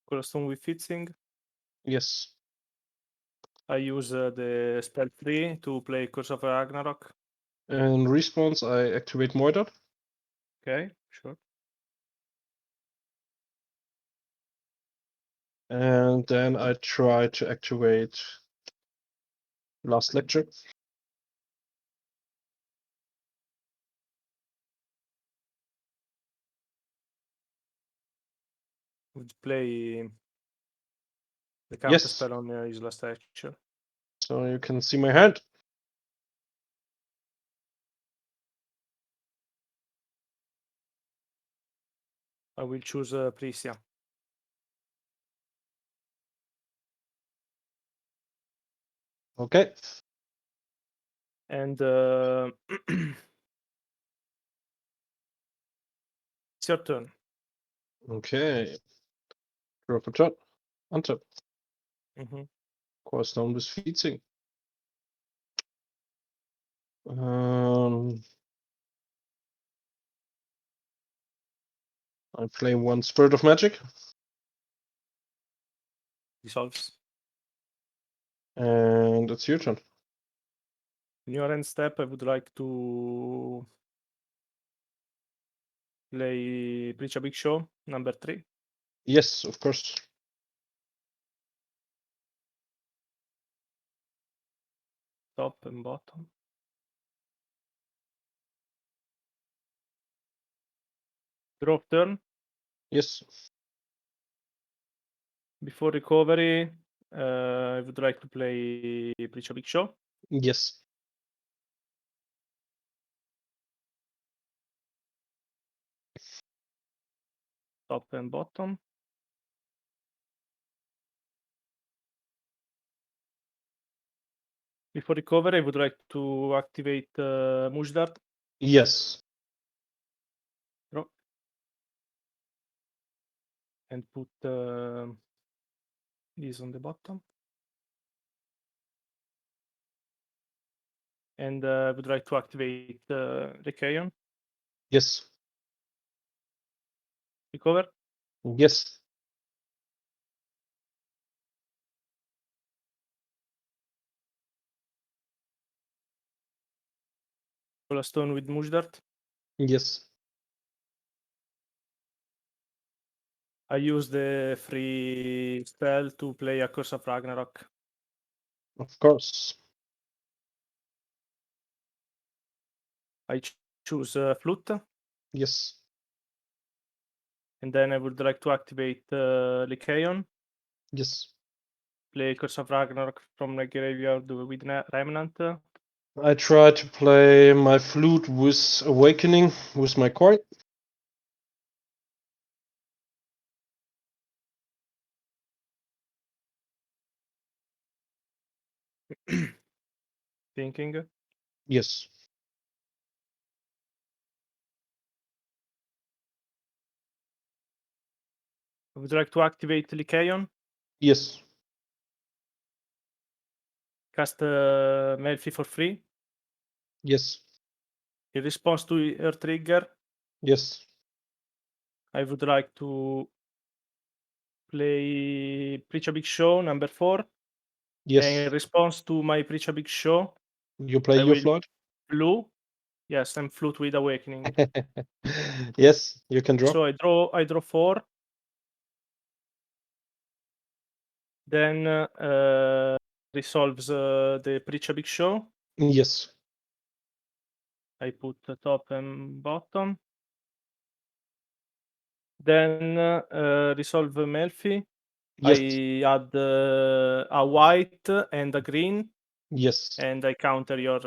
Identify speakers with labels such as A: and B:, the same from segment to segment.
A: Cornerstone with Fitzing.
B: Yes.
A: I use the spell 3 to play Curse of Ragnarok.
B: And response, I activate Moidot.
A: Okay, sure.
B: And then I try to activate Last Lecture.
A: Would play the counter
B: Yes.
A: spell on his last action.
B: So you can see my hand.
A: I will choose Prisia.
B: Okay.
A: And it's your turn.
B: Okay. Drop a turn. Untap.
A: Mm-hmm.
B: Cornerstone with Fitzing. I play one Spirit of Magic.
A: Dissolves.
B: And it's your turn.
A: In your end step, I would like to play Preach a Big Show, number 3.
B: Yes, of course.
A: Top and bottom. Draw turn.
B: Yes.
A: Before recovery, I would like to play Preach a Big Show.
B: Yes.
A: Top and bottom. Before recovery, I would like to activate Mushdart.
B: Yes.
A: Draw. And put this on the bottom. And I would like to activate Recayon.
B: Yes.
A: Recover.
B: Yes.
A: Stone with Mushdart.
B: Yes.
A: I use the free spell to play a Curse of Ragnarok.
B: Of course.
A: I choose Flute.
B: Yes.
A: And then I would like to activate Lycaon.
B: Yes.
A: Play Curse of Ragnarok from the graveyard with Remnant.
B: I try to play my flute with Awakening with my coin.
A: Thinking.
B: Yes.
A: I would like to activate Lycaon.
B: Yes.
A: Cast Melfi for free.
B: Yes.
A: In response to her trigger,
B: Yes.
A: I would like to play Preach a Big Show, number 4.
B: Yes.
A: And in response to my Preach a Big Show,
B: You play
A: I
B: your
A: will
B: flute?
A: blue. Yes, I'm Flute with Awakening.
B: Yes, you can draw.
A: So I draw 4. Then resolves the Preach a Big Show.
B: Yes.
A: I put the top and bottom. Then resolve Melfi.
B: Yes.
A: I add a white and a green,
B: Yes.
A: and I counter your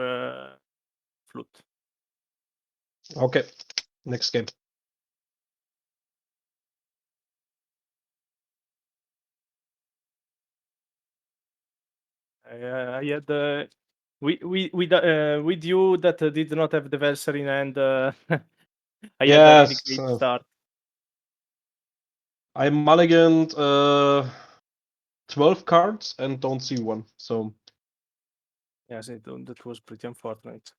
A: flute.
B: Okay. Next game.
A: I had with you that did not have the Velser in hand. I had a really
B: Yes.
A: great start.
B: I mulliganed 12 cards and don't see one. So
A: Yes, that was pretty unfortunate.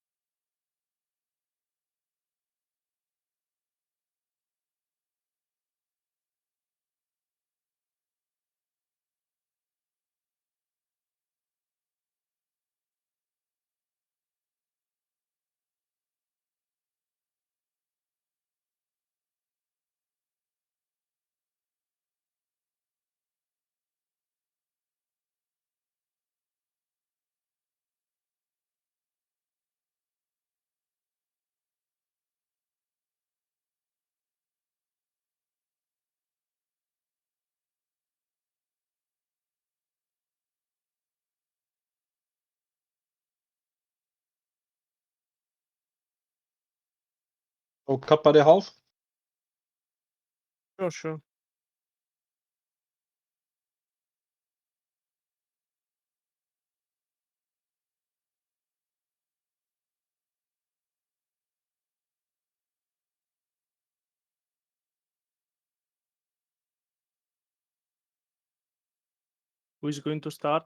B: Oh, cut by the half.
A: Sure. Who is going to start?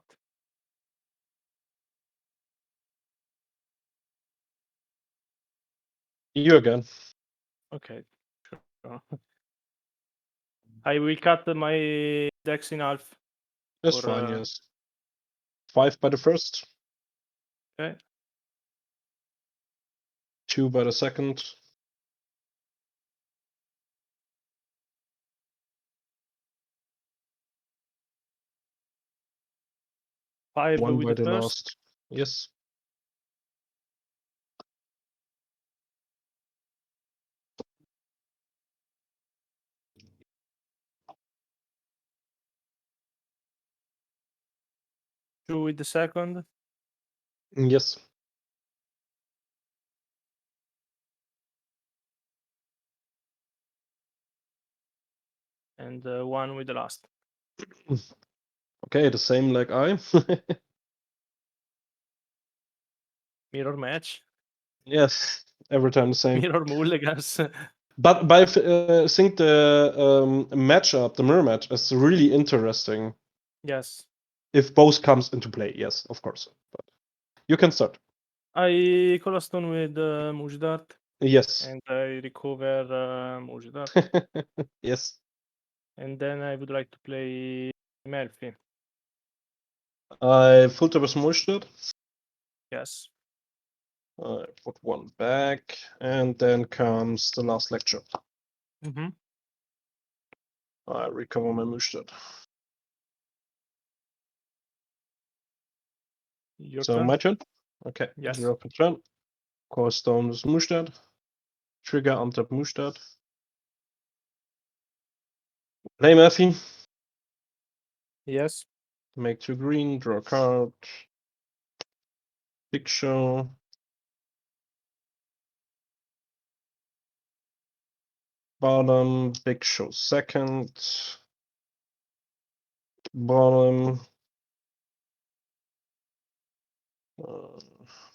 B: You again.
A: Okay. Sure. I will cut my decks in half.
B: That's
A: Or,
B: fine, yes. 5 by the first.
A: Okay.
B: 2 by the second.
A: 5
B: 1
A: with
B: by
A: the
B: the
A: first.
B: last. Yes.
A: Two with the second.
B: Yes.
A: And 1 with the last.
B: Okay, the same like I.
A: Mirror match.
B: Yes, every time the same.
A: Mirror mulligans.
B: But I think the matchup, the mirror match, is really interesting.
A: Yes.
B: If both comes into play, yes, of course. But you can start.
A: I Colastone with Mujdart.
B: Yes.
A: And I recover Mujdart.
B: Yes.
A: And then I would like to play Melfi.
B: I filter with Mushted.
A: Yes.
B: I put 1 back, and then comes the last lecture.
A: Mm-hmm.
B: I recover my Mushted.
A: Your
B: So
A: turn.
B: my turn? Okay.
A: Yes.
B: 0 per turn. Course down with Mushted. Trigger untap Mushted. Play Murphy.
A: Yes.
B: Make 2 green, draw a card. Big Show. Bottom, Big Show second. Bottom.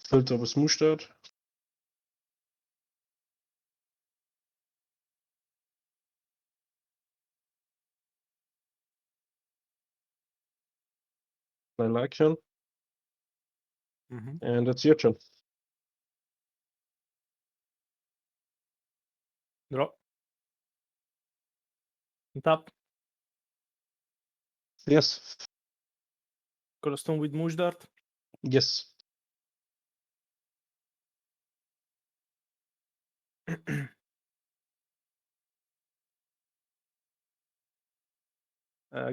B: Filter with Mushted. Play Lycan.
A: Mm-hmm.
B: And it's your turn.
A: Draw. Tap.
B: Yes.
A: Colastone with Mujdart.
B: Yes.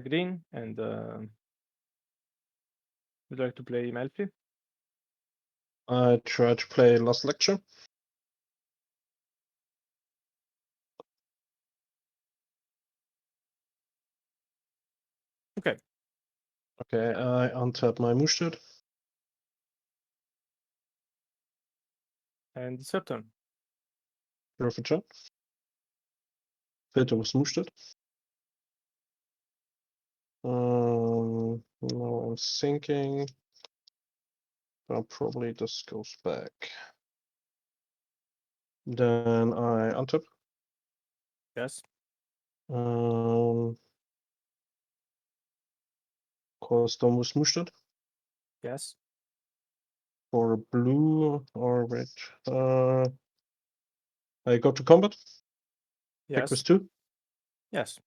A: Green. And would like to play Melfi.
B: I try to play last lecture.
A: Okay.
B: Okay, I untap my Mushted.
A: And it's your turn.
B: Draw for turn. Filter with Mushted. Now I'm thinking. Probably this goes back. Then I untap.
A: Yes.
B: Course down with Mushted.
A: Yes.
B: For blue, or wait. I go to combat. Pick with
A: Yes.
B: 2.
A: Yes.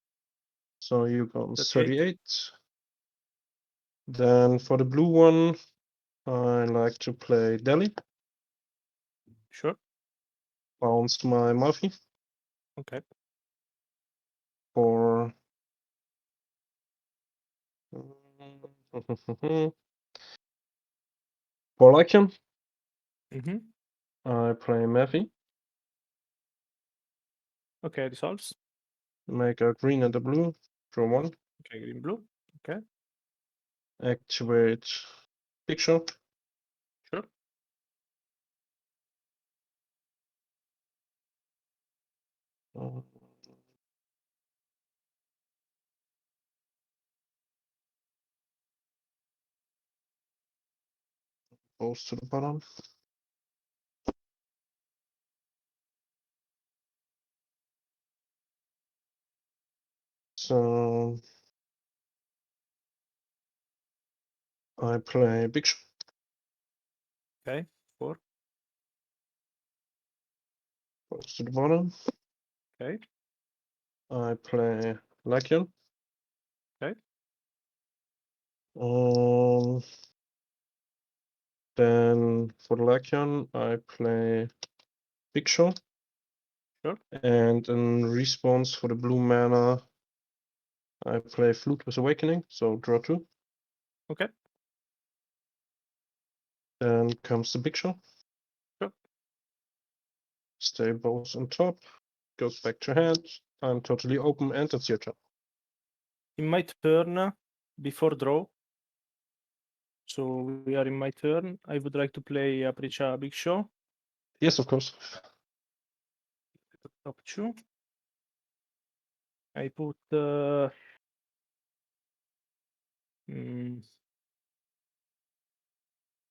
B: So you go
A: 38.
B: 38. Then for the blue one, I like to play Delhi.
A: Sure.
B: Bounce my Murphy
A: Okay.
B: for for Lycan.
A: Mm-hmm.
B: I play Murphy.
A: Okay. Resolves.
B: Make a green and a blue. Draw 1.
A: Okay. Green, blue. Okay.
B: Activate picture.
A: Sure.
B: Goes to the bottom. So I play big shot.
A: Okay, 4.
B: Goes to the bottom.
A: Okay.
B: I play Lycan.
A: Okay.
B: Then for the Lycan, I play big shot.
A: Sure.
B: And in response for the blue mana, I play Flute with Awakening, so draw 2.
A: Okay.
B: Then comes the big shot.
A: Sure.
B: Stay both on top. Goes back to hand. I'm totally open, and it's your turn.
A: In my turn, before draw, so we are in my turn, I would like to play Apricha Big Show.
B: Yes, of course.
A: Top 2. I put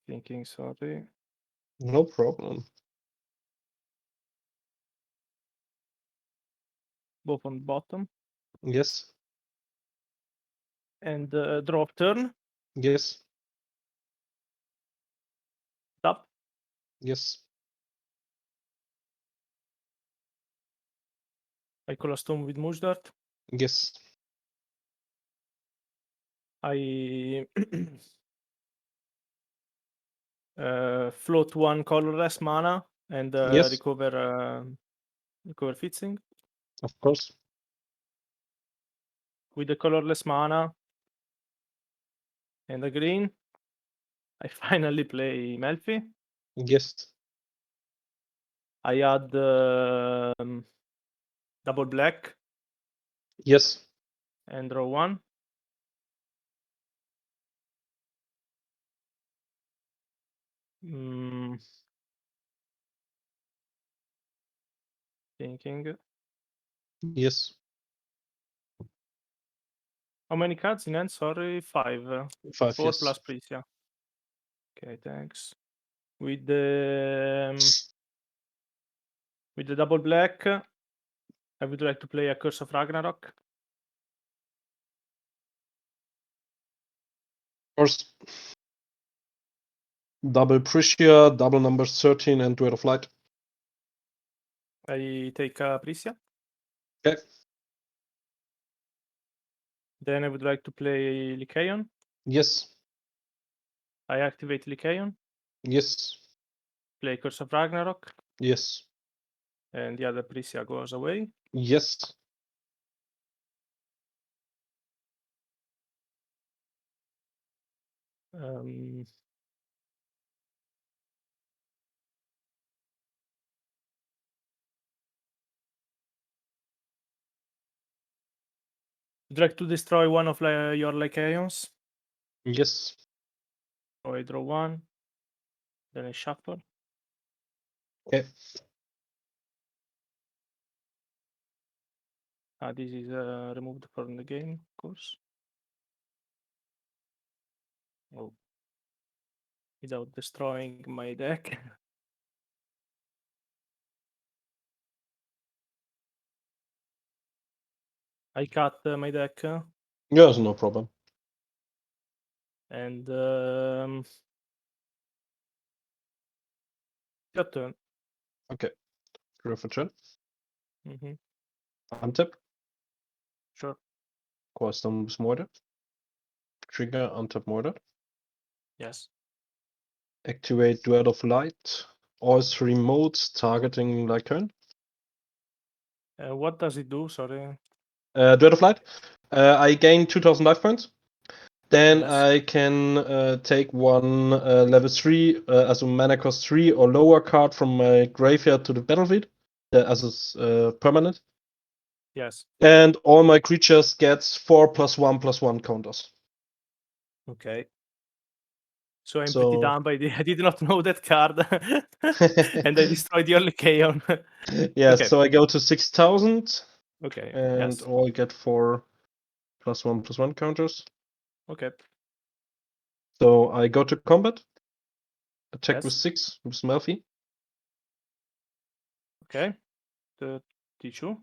A: thinking, sorry.
B: No problem.
A: Both on bottom.
B: Yes.
A: And draw turn.
B: Yes.
A: Tap.
B: Yes.
A: I call a stone with Mushdart.
B: Yes.
A: I float 1 colorless mana and
B: Yes.
A: recover Fitzing.
B: Of course.
A: With the colorless mana and the green, I finally play Melfi.
B: Yes.
A: I add double black
B: Yes.
A: and draw 1. Thinking.
B: Yes.
A: How many cards in hand? Sorry, 5.
B: 5.
A: 4
B: Yes.
A: plus Prisia. Okay, thanks. With the double black, I would like to play a Curse of Ragnarok.
B: First, double Prisia, double number 13, and Duet of Light.
A: I take Prisia.
B: Okay.
A: Then I would like to play Lycaon.
B: Yes.
A: I activate Lycaon.
B: Yes.
A: Play Curse of Ragnarok.
B: Yes.
A: And the other Prisia goes away.
B: Yes.
A: Would like to destroy one of your Lycaons.
B: Yes.
A: So I draw 1. Then I shuffle.
B: Okay.
A: This is removed from the game, of course. Oh. Without destroying my deck. I cut my deck.
B: Yes, no problem.
A: And your turn.
B: Okay. Draw for turn.
A: Mm-hmm.
B: Untap.
A: Sure.
B: Custom Mortar. Trigger untap Mortar.
A: Yes.
B: Activate Duet of Light. All 3 modes targeting Lycan.
A: What does it do? Sorry.
B: Duet of Light. I gain 2000 life points. Then
A: Yes.
B: I can take 1 level 3 as a mana cost 3 or lower card from my graveyard to the battlefield as a permanent.
A: Yes.
B: And all my creatures gets 4+1/+1 counters.
A: Okay. So I'm pretty
B: So
A: dumb. I did not know that card, and I destroyed the only Kaon.
B: yeah,
A: Okay.
B: so I go to 6,000,
A: Okay.
B: and
A: Yes.
B: all I get for +1/+1 counters.
A: Okay.
B: So I go to combat, attack with
A: Yes.
B: 6 with Melfi.
A: Okay. The T2.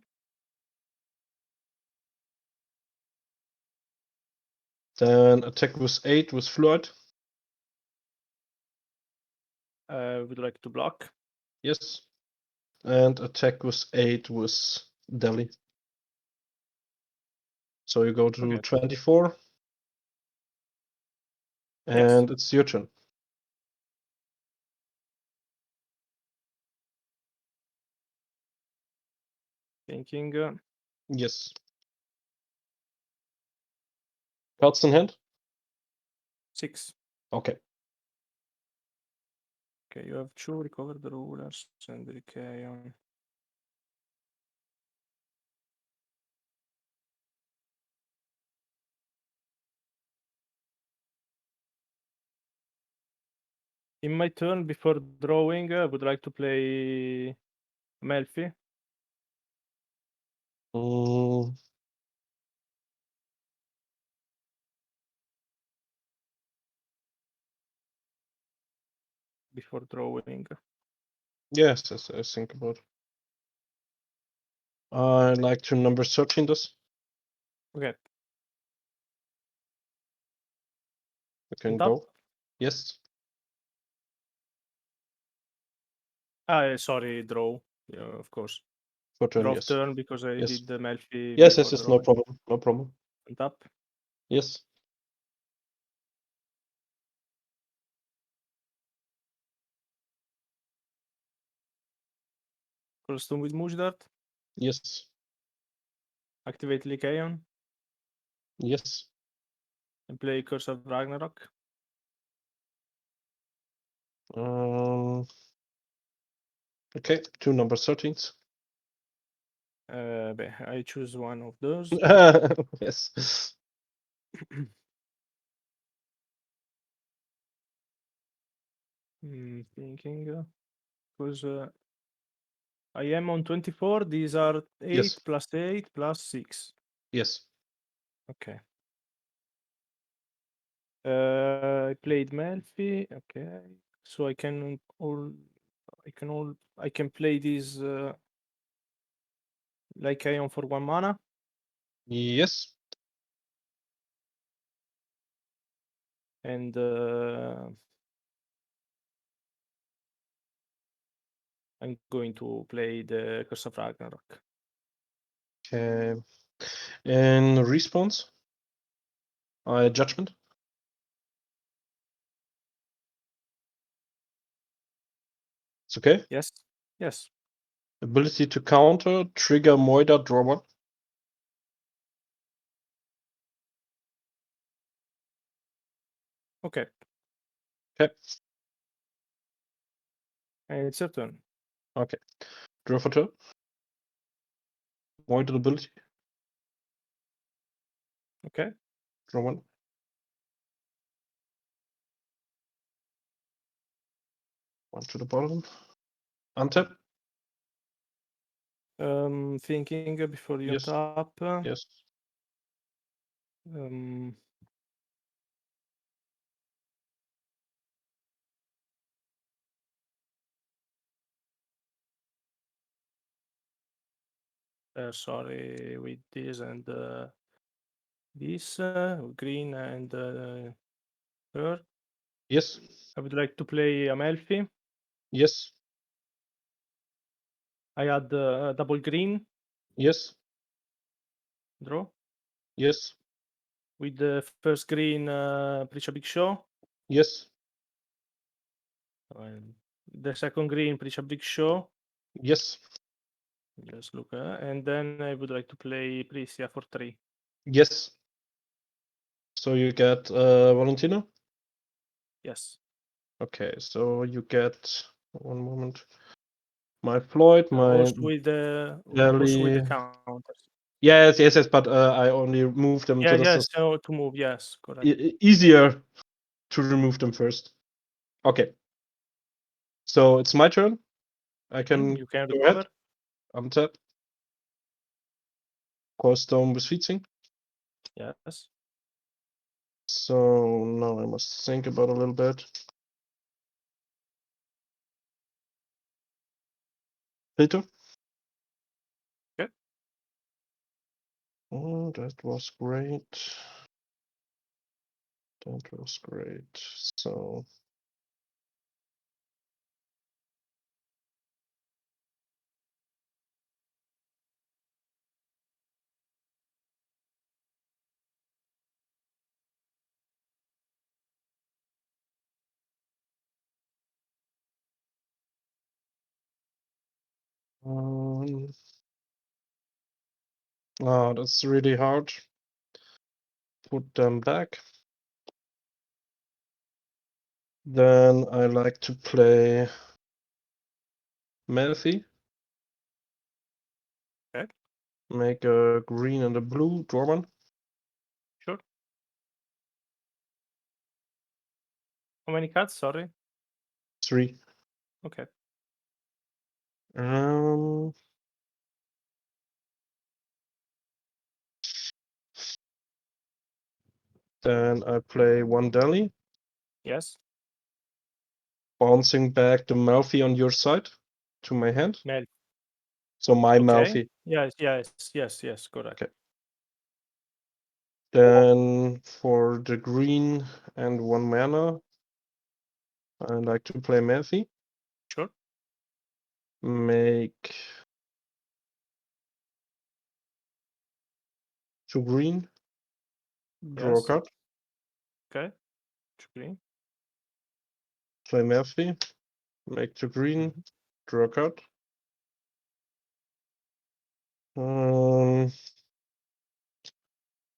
B: Then attack with 8 with Floyd.
A: Would like to block.
B: Yes. And attack with 8 with Delhi. So you go to
A: Okay.
B: 24.
A: Yes.
B: And it's your turn.
A: Thinking.
B: Yes. Cards in hand?
A: 6.
B: Okay.
A: Okay, you have 2 recover the rulers and the Kaon. In my turn, before drawing, I would like to play Melfi.
B: Mm,
A: Before drawing.
B: yes, I think about it. I like to number 13 this.
A: Okay.
B: You can
A: Tap.
B: go. Yes.
A: Sorry, draw. Yeah, of course.
B: For turn,
A: Draw of
B: yes.
A: turn because I
B: Yes.
A: did the Melfi
B: Yes,
A: before
B: yes, no
A: drawing.
B: problem. No problem.
A: Tap.
B: Yes.
A: Coldstone with Mujdart.
B: Yes.
A: Activate Lycaon.
B: Yes.
A: And play Curse of Ragnarok.
B: Okay, 2 number 13s.
A: I choose one of those.
B: Yes.
A: Thinking. Because I am on 24. These are 8
B: Yes.
A: plus 8 plus 6.
B: Yes.
A: Okay. I played Melfi. Okay. So I can play this Lycaon for 1 mana.
B: Yes.
A: And I'm going to play the Curse of Ragnarok.
B: Okay. In response, Judgment. It's okay.
A: Yes. Yes.
B: Ability to counter, trigger Moida, draw 1.
A: Okay.
B: Okay.
A: And it's your turn.
B: Okay. Draw for turn. Moida ability,
A: Okay.
B: draw 1. One to the bottom. Untap.
A: Thinking before you
B: Yes.
A: tap.
B: Yes.
A: Sorry, with this and this green and her.
B: Yes.
A: I would like to play Amalfi.
B: Yes.
A: I add double green
B: Yes.
A: draw
B: Yes.
A: with the first green Preach a Big Show.
B: Yes.
A: The second green Preach a Big Show.
B: Yes.
A: Just look, and then I would like to play Pristia for 3.
B: Yes. So you get Valentino.
A: Yes.
B: Okay, so you get 1 moment. My Floyd, my
A: Also with the
B: Ellie.
A: counters.
B: Yes, yes, yes. But I only moved them
A: Yeah,
B: to this
A: yes.
B: is
A: So to move, yes, correct.
B: easier. to remove them first. Okay. So it's my turn. I can
A: You can
B: go
A: recover.
B: ahead. Untap. Course Stone with Featsing.
A: Yes.
B: So now I must think about a little bit. Peter?
A: Okay.
B: Oh, that was great. That was great. So oh, that's really hard. Put them back. Then I like to play Melfi.
A: Okay.
B: Make a green and a blue, draw one.
A: Sure. How many cards? Sorry.
B: 3.
A: Okay.
B: Then I play one Delhi,
A: Yes.
B: bouncing back the Malfi on your side to my hand.
A: Mel.
B: So my
A: Okay.
B: Malfi.
A: Yes. Correct.
B: Okay. Then for the green and 1 mana, I like to play Malfi.
A: Sure.
B: Make 2 green. Draw a
A: Yes.
B: card.
A: Okay. Green.
B: Play Malfi. Make 2 green. Draw a card.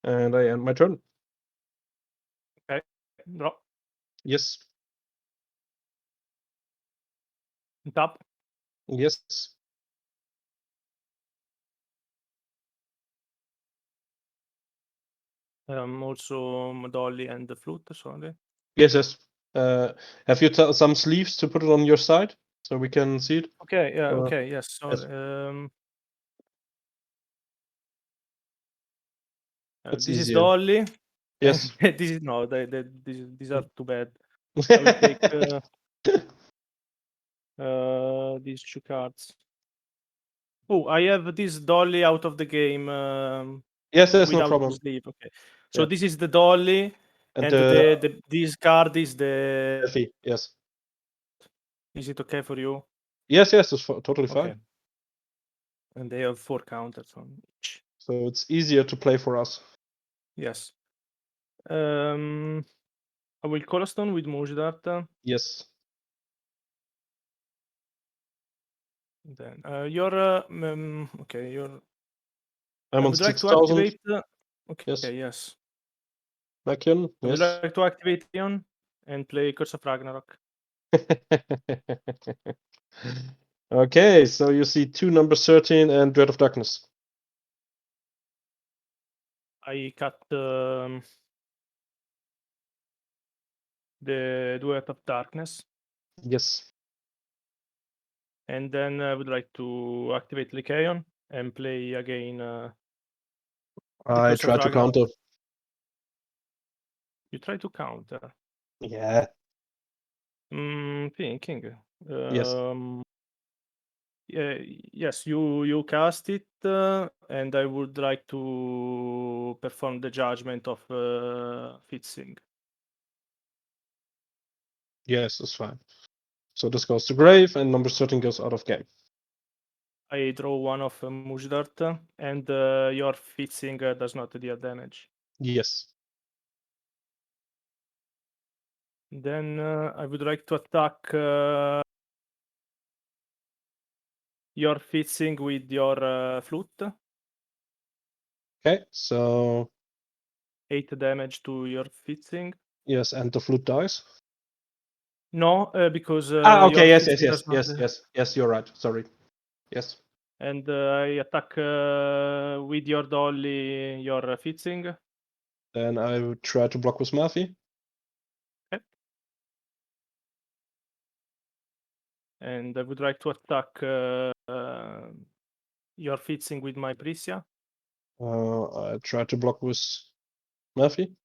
B: And I end my turn.
A: Okay. Draw.
B: Yes.
A: Tap.
B: Yes.
A: Also Dolly and the flute. Sorry.
B: Yes. Have you some sleeves to put it on your side so we can see it?
A: Okay. Yeah.
B: Or-
A: Okay. Yes. Sorry.
B: Yes. It's
A: This is
B: easier.
A: Dolly.
B: Yes.
A: And this is no. These are too bad. I will take these 2 cards. Oh, I have this Dolly out of the game.
B: Yes, no
A: Without
B: problem.
A: sleeve. Okay. So
B: Yeah.
A: this is the Dolly,
B: And
A: and this card is the.
B: Effie, yes.
A: Is it okay for you?
B: Yes, it's totally
A: Okay.
B: fine.
A: And they have 4 counters on each.
B: So it's easier to play for us.
A: Yes. I will Colostone with Mujdart.
B: Yes.
A: Then you're okay. You're.
B: I'm
A: I
B: on
A: would like to
B: 6,000.
A: activate. Okay.
B: Yes.
A: Yes.
B: Backyard.
A: I would
B: Yes.
A: like to activate Ion and play Curse of Ragnarok.
B: Okay, so you see 2 number 13 and Dread of Darkness.
A: I cut the Duet of Darkness.
B: Yes.
A: And then I would like to activate Lycaon and play again.
B: I try to counter.
A: You try to counter.
B: Yeah.
A: Thinking.
B: Yes.
A: Yes, you cast it, and I would like to perform the judgment of Fitzing.
B: Yes, that's fine. So this goes to grave, and number 13 goes out of game.
A: I draw 1 of Mujdart, and your Fitzing does not deal damage.
B: Yes.
A: Then I would like to attack your Fitzing with your flute.
B: Okay, so
A: 8 damage to your Fitzing.
B: yes, and the flute dies.
A: No, because
B: Okay,
A: your
B: yes,
A: Fitzing does not.
B: yes, you're right. Sorry. Yes.
A: And I attack with your Dolly your Fitzing.
B: Then I would try to block with Murphy.
A: Okay. And I would like to attack your fixing with my Prisia.
B: I try to block with Murphy.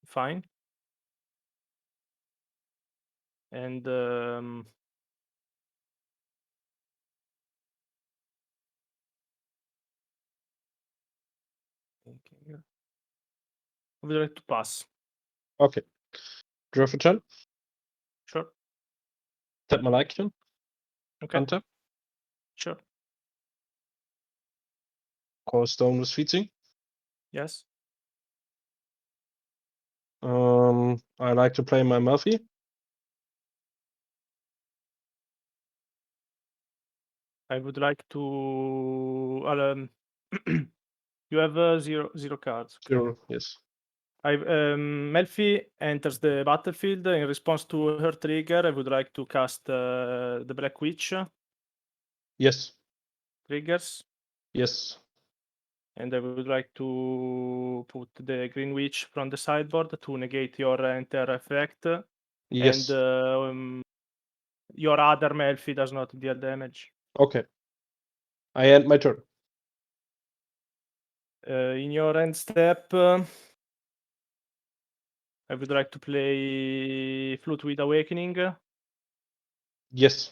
A: Fine. And I would like to pass.
B: Okay. Draw for turn.
A: Sure.
B: Tap my Lycan.
A: Okay.
B: Untap.
A: Sure.
B: Call Stone with Feeding.
A: Yes.
B: I like to play my Murphy.
A: I would like to. You have 0 cards. Okay.
B: Zero. Yes.
A: Melfi enters the battlefield. In response to her trigger, I would like to cast the Black Witch
B: Yes.
A: triggers.
B: Yes.
A: And I would like to put the Green Witch from the sideboard to negate your enter effect.
B: Yes.
A: And your other Melfi does not deal damage.
B: Okay. I end my turn.
A: In your end step, I would like to play Flute with Awakening.
B: Yes.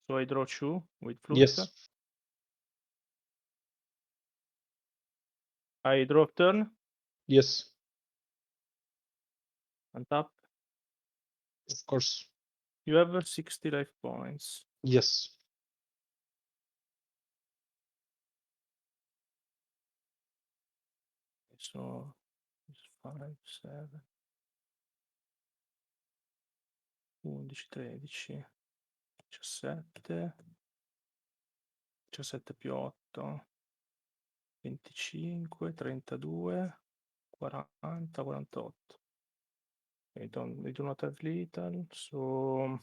A: So I draw 2 with Flute.
B: Yes.
A: I draw turn,
B: Yes.
A: untap.
B: Of course.
A: You have 60 life points.
B: Yes.
A: So 5, 7, 11, 13, 17, 17 più 8, 25, 32, 40, 48. They do not have lethal, so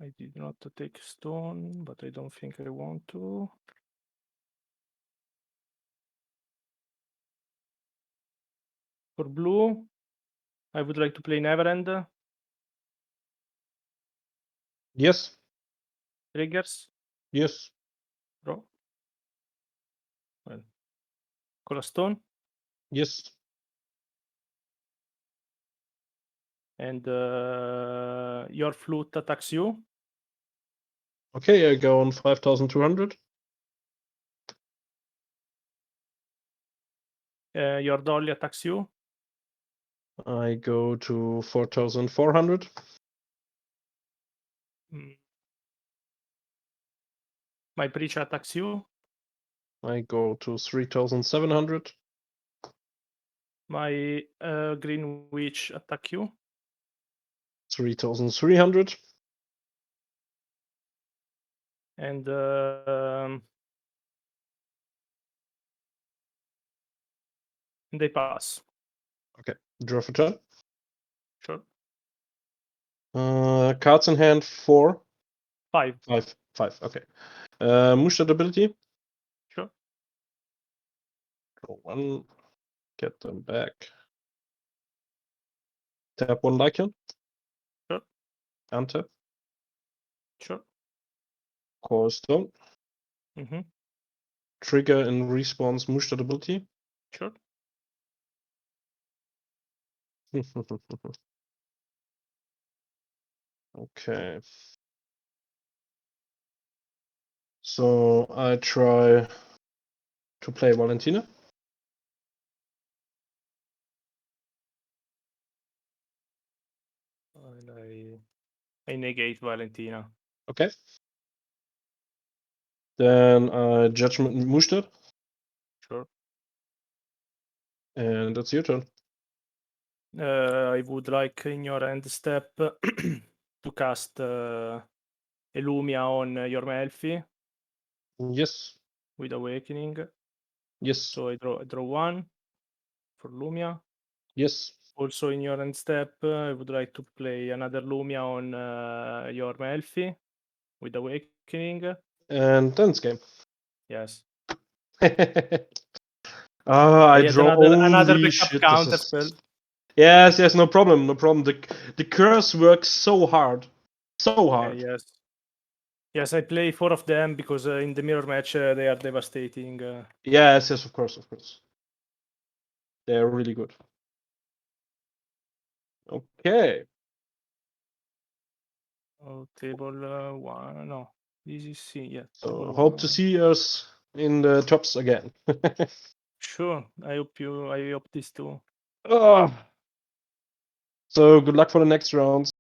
A: I did not take stone, but I don't think I want to. For blue, I would like to play Neverend.
B: Yes.
A: Triggers.
B: Yes.
A: Draw. Well, con la stone.
B: Yes.
A: And your flute attacks you.
B: Okay, I go on 5,200.
A: Your dolly attacks you.
B: I go to 4,400.
A: My preacher attacks you.
B: I go to 3,700.
A: My green witch attack you.
B: 3,300.
A: And they pass.
B: Okay. Draw for turn.
A: Sure.
B: Cards in hand 4.
A: 5.
B: 5. Okay. Mushroom ability.
A: Sure.
B: Draw 1. Get them back. Tap 1 Lycan.
A: Sure.
B: Untap.
A: Sure.
B: Call Stone.
A: Mm-hmm.
B: Trigger in response Mushroom ability.
A: Sure.
B: Okay. So I try to play Valentina.
A: And I negate Valentina.
B: Okay. Then Judgment Mushroom.
A: Sure.
B: And it's your turn.
A: I would like in your end step to cast Illumia on your Melfi
B: Yes.
A: with Awakening.
B: Yes.
A: So I draw 1 for Lumia.
B: Yes.
A: Also in your end step, I would like to play another Lumia on your Melfi with Awakening.
B: And then it's game.
A: Yes.
B: I
A: had
B: draw
A: another
B: only
A: backup
B: shit.
A: counter spell.
B: Yes, no problem. The curse works so hard. So hard.
A: Yes. Yes, I play 4 of them because in the mirror match they are devastating.
B: Yes, of course. They're really good. Okay.
A: Oh, table 1. No, this is C. Yeah.
B: So hope to see us in the tops again.
A: Sure. I hope this too.
B: Oh. So good luck for the next rounds.